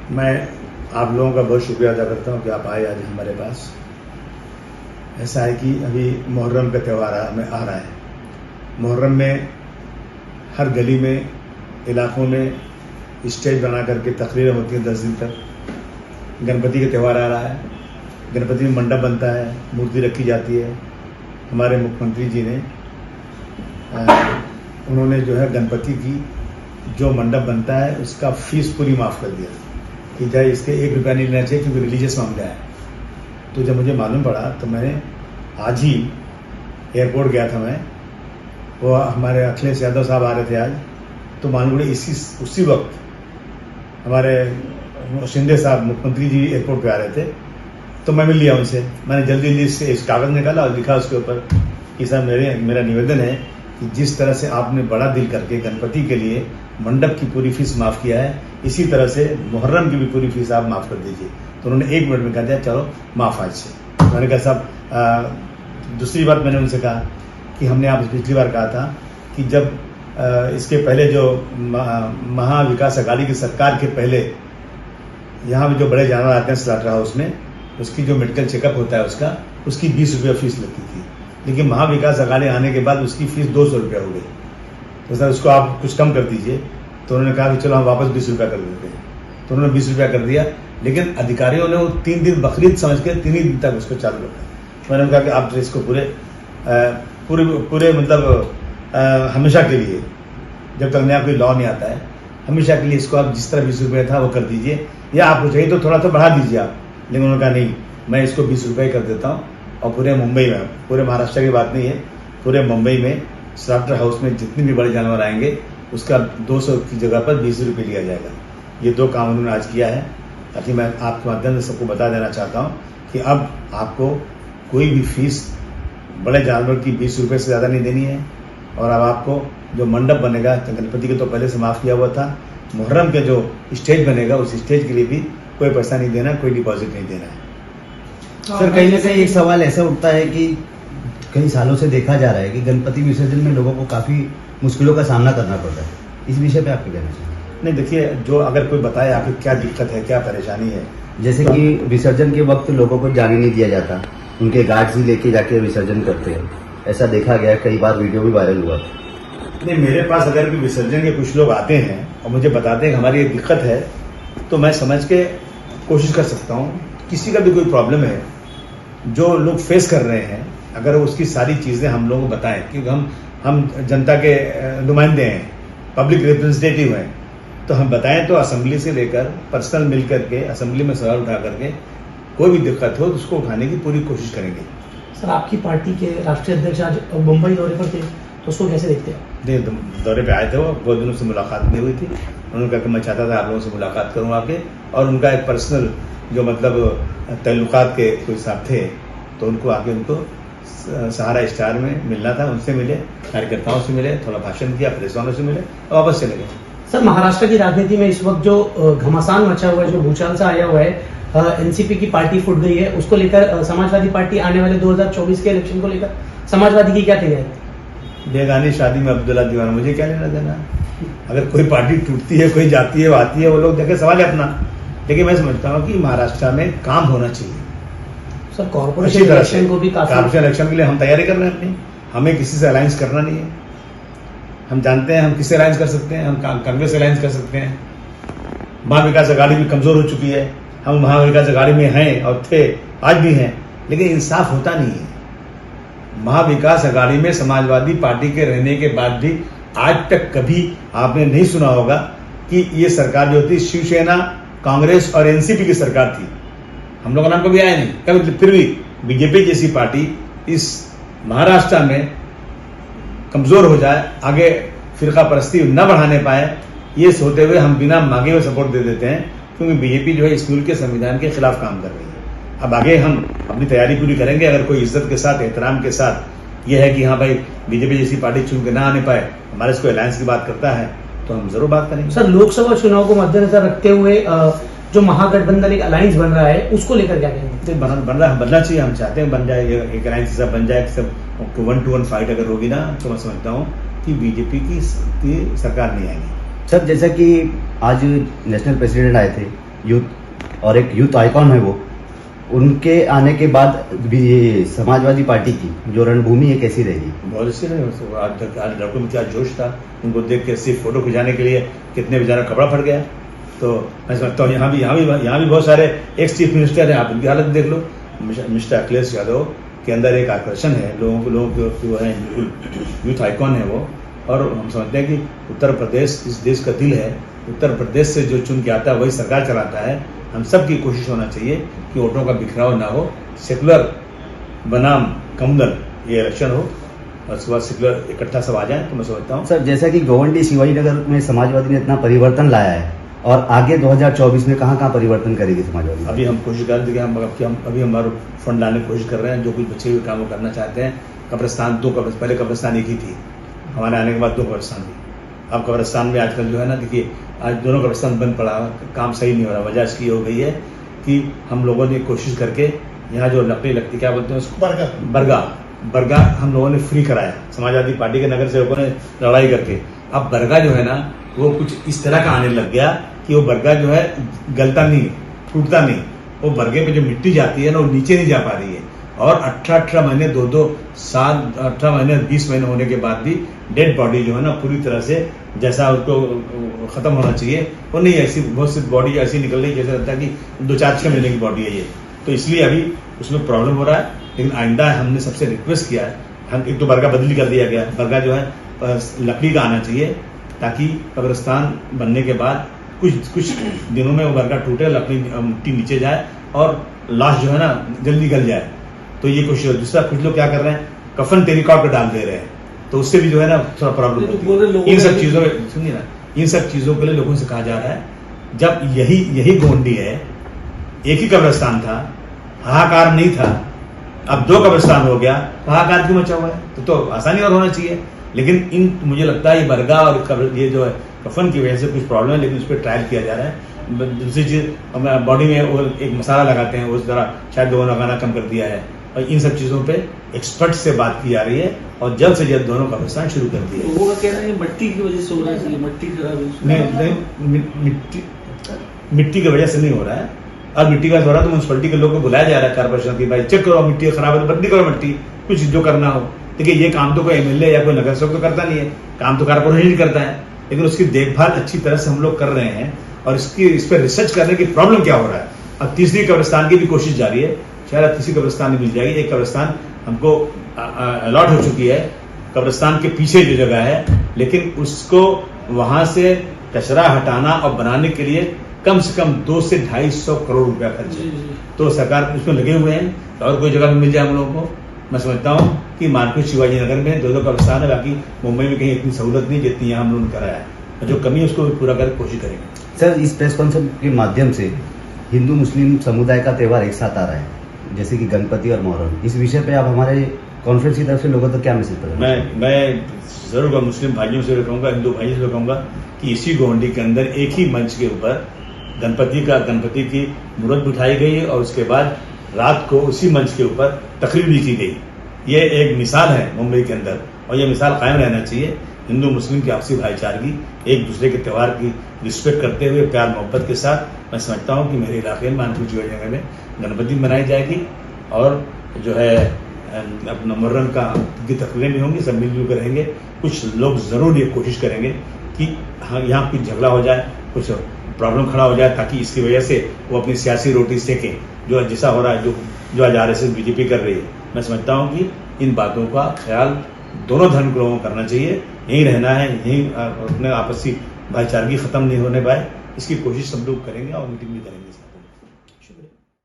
मैं आप लोगों का बहुत शुक्रिया अदा करता हूँ कि आप आए आज हमारे पास। ऐसा है कि अभी मुहर्रम का त्यौहार में आ रहा है। मुहर्रम में हर गली में, इलाकों में स्टेज बना करके तकरीरें होती हैं 10 दिन तक। गणपति का त्यौहार आ रहा है, गणपति में मंडप बनता है, मूर्ति रखी जाती है। हमारे मुख्यमंत्री जी ने उन्होंने जो है गणपति की जो मंडप बनता है उसका फीस पूरी माफ़ कर दिया कि चाहे इसके 1 रुपया नहीं लेना चाहिए क्योंकि रिलीजियस मामला है। तो जब मुझे मालूम पड़ा तो मैंने आज ही एयरपोर्ट गया था। मैं वो हमारे अखिलेश यादव साहब आ रहे थे आज, तो मालूम पड़ा उसी वक्त हमारे शिंदे साहब मुख्यमंत्री जी एयरपोर्ट पे आ रहे थे। तो मैं मिल लिया उनसे। मैंने जल्दी से इस कागज़ निकाला और लिखा उसके ऊपर कि सर मेरा निवेदन है कि जिस तरह से आपने बड़ा दिल करके गणपति के लिए मंडप की पूरी फीस माफ़ किया है, इसी तरह से मुहर्रम की भी पूरी फीस आप माफ़ कर दीजिए। तो उन्होंने 1 मिनट में कहा दिया चलो माफ़ आज से। मैंने कहा साहब, दूसरी बात मैंने उनसे कहा कि हमने आप पिछली बार कहा था कि जब इसके पहले जो महाविकास अघाड़ी की सरकार के पहले यहाँ पे जो बड़े जानवर आते हैं स्लॉटर हाउस में, उसकी जो मेडिकल चेकअप होता है उसकी 20 रुपये फीस लगती थी। लेकिन महाविकास अघाड़ी आने के बाद उसकी फीस 200 रुपया हो गई। तो सर उसको आप कुछ कम कर दीजिए। तो उन्होंने कहा कि चलो हम वापस 20 रुपया कर देते हैं। तो उन्होंने 20 रुपया कर दिया, लेकिन अधिकारियों ने वो 3 दिन बकरीद समझ के 3 ही दिन तक उसको चालू रखा। मैंने कहा कि आप इसको पूरे मतलब हमेशा के लिए, जब तक नया कोई लॉ नहीं आता है, हमेशा के लिए इसको आप जिस तरह 20 रुपये था वो कर दीजिए, या आपको चाहिए तो थोड़ा सा बढ़ा दीजिए आप। लेकिन उन्होंने कहा नहीं, मैं इसको 20 रुपये कर देता हूँ। और पूरे मुंबई में, पूरे महाराष्ट्र की बात नहीं है, पूरे मुंबई में स्लॉटर हाउस में जितने भी बड़े जानवर आएंगे उसका 200 की जगह पर 20 रुपये लिया जाएगा। ये 2 काम उन्होंने आज किया है, ताकि मैं आपके माध्यम से सबको बता देना चाहता हूँ कि अब आपको कोई भी फीस बड़े जानवर की 20 रुपये से ज़्यादा नहीं देनी है। और अब आपको जो मंडप बनेगा, गणपति के तो पहले से माफ़ किया हुआ था, मुहर्रम के जो स्टेज बनेगा उस स्टेज के लिए भी कोई पैसा नहीं देना, कोई डिपॉजिट नहीं देना है। सर, कहीं ना कहीं एक सवाल ऐसा उठता है कि कई सालों से देखा जा रहा है कि गणपति विसर्जन में लोगों को काफ़ी मुश्किलों का सामना करना पड़ता है। इस विषय पे आपके कहना चाहिए? नहीं, देखिए, जो अगर कोई बताए आखिर क्या दिक्कत है, क्या परेशानी है। जैसे कि विसर्जन के वक्त लोगों को जाने नहीं दिया जाता, उनके गार्ड्स ही लेके जाके विसर्जन करते हैं, ऐसा देखा गया। कई बार वीडियो भी वायरल हुआ। नहीं, मेरे पास अगर भी विसर्जन के कुछ लोग आते हैं और मुझे बताते हैं कि हमारी ये दिक्कत है, तो मैं समझ के कोशिश कर सकता हूँ। किसी का भी कोई प्रॉब्लम है जो लोग फेस कर रहे हैं, अगर उसकी सारी चीज़ें हम लोगों को बताएं, क्योंकि हम जनता के नुमाइंदे हैं, पब्लिक रिप्रेजेंटेटिव हैं, तो हम बताएं तो असेंबली से लेकर पर्सनल मिल करके असेंबली में सवाल उठा करके कोई भी दिक्कत हो तो उसको उठाने की पूरी कोशिश करेंगे। सर, आपकी पार्टी के राष्ट्रीय अध्यक्ष आज मुंबई दौरे पर थे, तो उसको कैसे देखते हैं? दौरे पे आए थे, वो बहुत दिनों से मुलाकात नहीं हुई थी। उन्होंने कहा कि मैं चाहता था आप लोगों से मुलाकात करूँ आके, और उनका एक पर्सनल जो मतलब तल्लुकात के कोई साहब थे, तो उनको आके उनको सहारा स्टार में मिलना था। उनसे मिले, कार्यकर्ताओं से मिले, थोड़ा भाषण किया, प्रेस वालों से मिले और वापस चले गए। सर, महाराष्ट्र की राजनीति में इस वक्त जो घमासान मचा हुआ है, जो भूचाल सा आया हुआ है, एनसीपी की पार्टी फूट गई है, उसको लेकर समाजवादी पार्टी आने वाले 2024 के इलेक्शन को लेकर समाजवादी की क्या तैयारी है? बेगानी शादी में अब्दुल्ला दीवाना, मुझे क्या लेना देना। अगर कोई पार्टी टूटती है, कोई जाती है, वो आती है, वो लोग देखे, सवाल है अपना। लेकिन मैं समझता हूँ कि महाराष्ट्र में काम होना चाहिए। सर, कॉर्पोरेशन इलेक्शन को भी कॉर्पोरेशन इलेक्शन के लिए हम तैयारी कर रहे हैं अपनी। हमें किसी से अलायंस करना नहीं है। हम जानते हैं हम किससे अलायंस कर सकते हैं। हम कांग्रेस से अलायंस कर सकते हैं। महाविकास अघाड़ी भी कमजोर हो चुकी है, हम महाविकास अघाड़ी में हैं और थे, आज भी हैं, लेकिन इंसाफ होता नहीं है। महाविकास अघाड़ी में समाजवादी पार्टी के रहने के बाद भी आज तक कभी आपने नहीं सुना होगा कि ये सरकार जो थी शिवसेना, कांग्रेस और एनसीपी की सरकार थी। हम लोगों का नाम कभी आया नहीं कभी। फिर भी बीजेपी जैसी पार्टी इस महाराष्ट्र में कमजोर हो जाए, आगे फिरका परस्ती न बढ़ाने पाए, ये सोचते हुए हम बिना मांगे हुए सपोर्ट दे देते हैं, क्योंकि बीजेपी जो है इस मुल्क के संविधान के खिलाफ काम कर रही है। अब आगे हम अपनी तैयारी पूरी करेंगे। अगर कोई इज्जत के साथ, एहतराम के साथ यह है कि हाँ भाई बीजेपी जैसी पार्टी चुन के ना आने पाए, हमारे से कोई अलायंस की बात करता है, तो हम जरूर बात करेंगे। सर, लोकसभा चुनाव को मद्देनजर रखते हुए जो महागठबंधन एक अलायंस बन रहा है, उसको लेकर क्या कहेंगे? बनना चाहिए। हम चाहते हैं बन जाए, एक अलायंस सब बन जाए, सब 1-to-1 फाइट अगर होगी ना, तो मैं समझता हूँ कि बीजेपी की सरकार नहीं आएगी। सर, जैसा कि आज नेशनल प्रेसिडेंट आए थे, यूथ और एक यूथ आइकॉन है वो, उनके आने के बाद भी ये समाजवादी पार्टी की जो रणभूमि है कैसी रहेगी? बहुत अच्छी रही। आज लड़कों में क्या जोश था, उनको देख के सिर्फ फोटो खिंचाने के लिए कितने बेचारा कपड़ा फट गया। तो मैं समझता हूँ यहाँ भी बहुत सारे एक्स चीफ मिनिस्टर हैं, आप उनकी हालत देख लो। मिस्टर अखिलेश यादव के अंदर एक आकर्षण है, लोगों को है, यूथ आइकॉन है वो। और हम समझते हैं कि उत्तर प्रदेश इस देश का दिल है, उत्तर प्रदेश से जो चुन के आता है वही सरकार चलाता है। हम सब की कोशिश होना चाहिए कि वोटों का बिखराव ना हो, सेकुलर बनाम कम्युनल ये इलेक्शन हो और उसके बाद सेकुलर इकट्ठा सब आ जाए। तो मैं समझता हूँ सर, जैसा कि गोवंडी शिवाजीनगर में समाजवादी ने इतना परिवर्तन लाया है, और आगे 2024 में कहाँ परिवर्तन करेगी समाजवादी? अभी हम कोशिश कर रहे हैं कि हम अभी हमारे फंड लाने की कोशिश कर रहे हैं। जो कुछ बचे हुए काम वो करना चाहते हैं। कब्रिस्तान पहले कब्रिस्तान एक ही थी, हमारे आने के बाद 2 कब्रिस्तान थी। अब कब्रिस्तान में आजकल जो है ना, देखिए आज दोनों कब्रिस्तान बंद पड़ा, काम सही नहीं हो रहा। वजह इसकी हो गई है कि हम लोगों ने कोशिश करके यहाँ जो लकड़ी लगती क्या बोलते हैं उसको, बरगा हम लोगों ने फ्री कराया, समाजवादी पार्टी के नगर सेवकों ने लड़ाई करके। अब बरगा जो है ना वो कुछ इस तरह का आने लग गया कि वो बरगा जो है गलता नहीं, टूटता नहीं। वो बरगे पे जो मिट्टी जाती है ना वो नीचे नहीं जा पा रही है। और 18 महीने 2 साल 18 महीने 20 महीने होने के बाद भी डेड बॉडी जो है ना पूरी तरह से जैसा उसको खत्म होना चाहिए वो नहीं, ऐसी बहुत सी बॉडी ऐसी निकल रही जैसे लगता है कि 2-4-6 महीने की बॉडी है ये। तो इसलिए अभी उसमें प्रॉब्लम हो रहा है। लेकिन आइंदा हमने सबसे रिक्वेस्ट किया है, हम एक तो बरगा बदली कर दिया गया, बरगा जो है लकड़ी का आना चाहिए ताकि कब्रिस्तान बनने के बाद कुछ दिनों में वो बरगा टूटे, लकड़ी मिट्टी नीचे जाए और लाश जो है ना जल्दी गल जाए। तो ये कोशिश है। दूसरा कुछ लोग क्या कर रहे हैं, कफन टेरिकॉट पे डाल दे रहे हैं, तो उससे भी जो है ना थोड़ा प्रॉब्लम होती है। इन सब चीजों सुनिए ना, इन सब चीजों के लिए लोगों से कहा जा रहा है जब यही गोंडी है, एक ही कब्रिस्तान था, हाहाकार नहीं था, अब 2 कब्रिस्तान हो गया, हाहाकार क्यों मचा हुआ है? तो आसानी और होना चाहिए। लेकिन मुझे लगता है ये बरगा और ये जो है कफन की वजह से कुछ प्रॉब्लम है, लेकिन उस पर ट्रायल किया जा रहा है। दूसरी चीज बॉडी में वो एक मसाला लगाते हैं, उस तरह शायद लोगों ने लगाना कम कर दिया है। और इन सब चीजों पे एक्सपर्ट से बात की जा रही है और जल्द से जल्द दोनों कब्रिस्तान शुरू कर दिए। लोगों का कहना है मिट्टी की वजह से हो रहा है, मिट्टी की वजह से नहीं हो रहा है। अब मिट्टी का हो रहा है तो म्यूनसिपलिटी के लोगों को बुलाया जा रहा है, कारपोरेशन की, भाई चेक करो मिट्टी खराब है तो बदली करो मिट्टी, कुछ जो करना हो। देखिए ये काम तो कोई एमएलए या कोई नगर सेवक तो करता नहीं है, काम तो कारपोरेशन ही करता है। लेकिन उसकी देखभाल अच्छी तरह से हम लोग कर रहे हैं और इस पर रिसर्च करने की प्रॉब्लम क्या हो रहा है। अब तीसरी कब्रिस्तान की भी कोशिश जारी है, शायद तीसरी कब्रिस्तान मिल जाएगी। एक कब्रिस्तान हमको अलॉट हो चुकी है कब्रिस्तान के पीछे जो जगह है, लेकिन उसको वहां से कचरा हटाना और बनाने के लिए कम से कम 200 से 250 करोड़ रुपया खर्च है। तो सरकार उसमें लगे हुए हैं, और कोई जगह मिल जाए हम लोगों को। मैं समझता हूँ कि मार्केट शिवाजी नगर में 2 कब्रिस्तान है, बाकी मुंबई में कहीं इतनी सहूलत नहीं जितनी यहाँ हम लोगों ने कराया है। जो कमी है उसको पूरा करने की कोशिश करेंगे। सर, इस प्रेस कॉन्फ्रेंस के माध्यम से हिंदू मुस्लिम समुदाय का त्यौहार एक साथ आ रहा है, जैसे कि गणपति और मुहर्रम, इस विषय पे आप हमारे कॉन्फ्रेंस की तरफ से लोगों तक क्या मैसेज करेंगे? मैं जरूर मुस्लिम भाइयों से कहूँगा, हिंदू भाइयों से कहूँगा कि इसी गोंडी के अंदर एक ही मंच के ऊपर गणपति की मूर्त बिठाई गई और उसके बाद रात को उसी मंच के ऊपर तकरीर भी की गई। ये एक मिसाल है मुंबई के अंदर और ये मिसाल कायम रहना चाहिए। हिंदू मुस्लिम की आपसी भाईचारगी, एक दूसरे के त्यौहार की रिस्पेक्ट करते हुए प्यार मोहब्बत के साथ मैं समझता हूँ कि मेरे इलाके में मानपुर जगह में गणपति मनाई जाएगी और जो है अपना मुहर्रम की तकरीरें भी होंगी, सब मिलजुल कर रहेंगे। कुछ लोग जरूर ये कोशिश करेंगे कि हाँ यहाँ कुछ झगड़ा हो जाए, कुछ प्रॉब्लम खड़ा हो जाए, ताकि इसकी वजह से वो अपनी सियासी रोटी सेकें, जो जैसा हो रहा है, जो आज RSS बीजेपी कर रही है। मैं समझता हूँ कि इन बातों का ख्याल दोनों धर्म के लोगों को करना चाहिए। यहीं रहना है, यहीं अपने आपसी भाईचारगी खत्म नहीं होने पाए, इसकी कोशिश सब लोग करेंगे और मीटिंग भी करेंगे।